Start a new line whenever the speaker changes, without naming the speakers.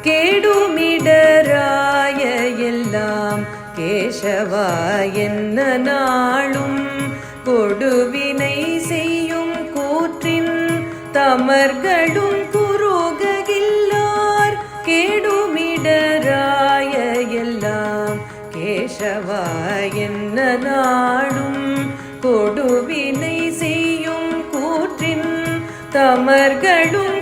கேடுமிடராய எல்லாம் கேசவா என்ன நாளும் கொடுவினை செய்யும் கூற்றின் தமர்களும் குறுகில்லார் கேடுமிடராய எல்லாம் கேசவா என்ன நாளும் கொடுவினை செய்யும் கூற்றின் தமர்களும்